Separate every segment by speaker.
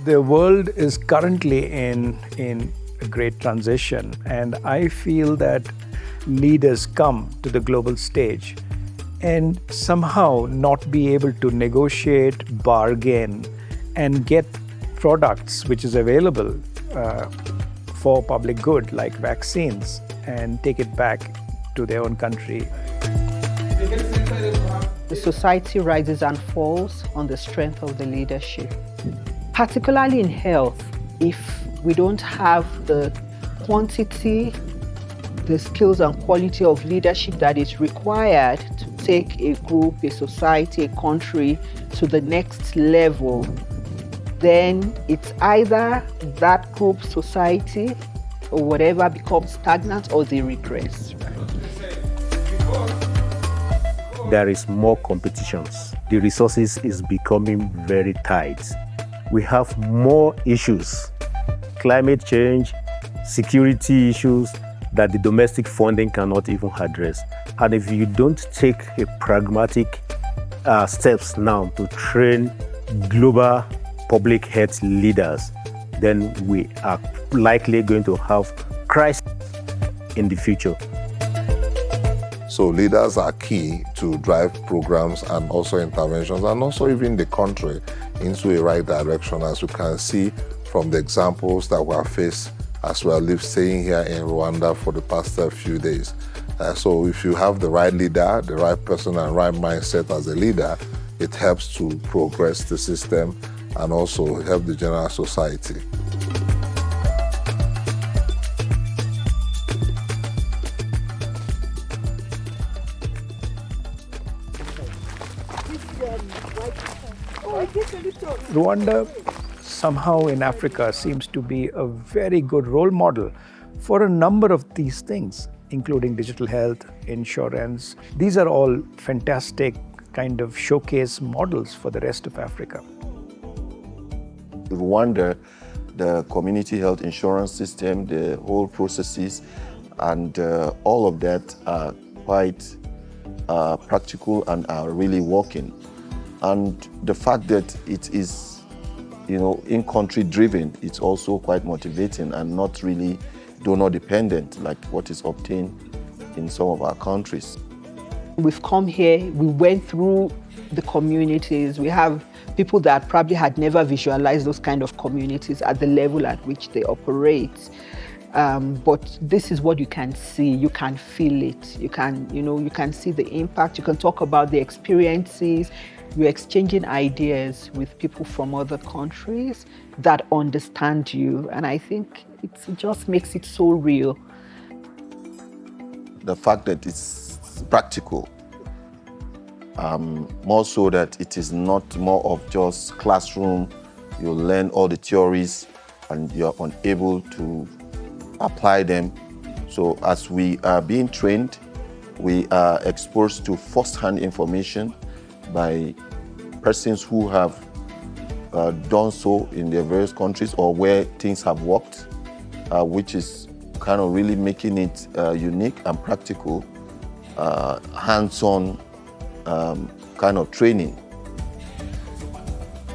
Speaker 1: The world is currently in a great transition, and I feel that leaders come to the global stage and somehow not be able to negotiate, bargain, and get products which is available for public good, like vaccines, and take it back to their own country.
Speaker 2: The society rises and falls on the strength of the leadership. Particularly in health, if we don't have the quantity, the skills and quality of leadership that is required to take a group, a society, a country to the next level, then it's either that group, society, or whatever becomes stagnant or they regress.
Speaker 3: There is more competitions. The resources is becoming very tight. We have more issues, climate change, security issues that the domestic funding cannot even address. And if you don't take a pragmatic steps now to train global public health leaders, then we are likely going to have crisis in the future.
Speaker 4: So leaders are key to drive programs and also interventions, and also even the country into a right direction, as you can see from the examples that we have faced as we are staying here in Rwanda for the past few days. So if you have the right leader, the right person and right mindset as a leader, it helps to progress the system and also help the general society.
Speaker 1: Rwanda, somehow in Africa, seems to be a very good role model for a number of these things, including digital health, insurance. These are all fantastic kind of showcase models for the rest of Africa.
Speaker 5: Rwanda, the community health insurance system, the whole processes, and all of that are quite practical and are really working. And the fact that it is, in-country driven, it's also quite motivating and not really donor dependent like what is obtained in some of our countries.
Speaker 2: We've come here, we went through the communities. We have people that probably had never visualized those kind of communities at the level at which they operate. But this is what you can see, you can feel it. You can see the impact, you can talk about the experiences. You're exchanging ideas with people from other countries that understand you. And I think it just makes it so real.
Speaker 5: The fact that it's practical, more so that it is not more of just classroom, you learn all the theories and you're unable to apply them. So as we are being trained, we are exposed to first-hand information by persons who have done so in their various countries or where things have worked, which is kind of really making it unique and practical, hands-on kind of training.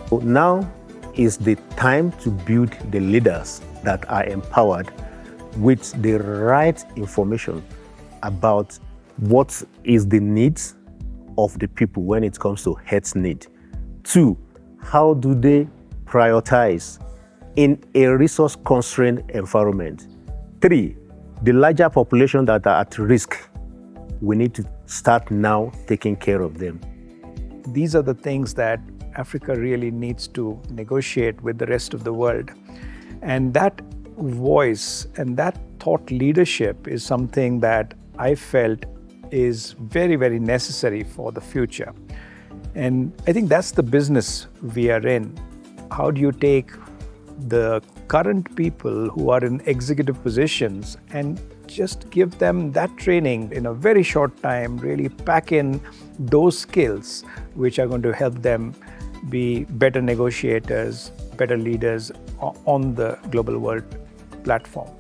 Speaker 3: So now is the time to build the leaders that are empowered with the right information about what is the needs of the people when it comes to health need. 2, how do they prioritize in a resource-constrained environment? 3, the larger population that are at risk, we need to start now taking care of them.
Speaker 1: These are the things that Africa really needs to negotiate with the rest of the world. And that voice and that thought leadership is something that I felt is very, very necessary for the future. And I think that's the business we are in. How do you take the current people who are in executive positions and just give them that training in a very short time, really pack in those skills which are going to help them be better negotiators, better leaders on the global world platform.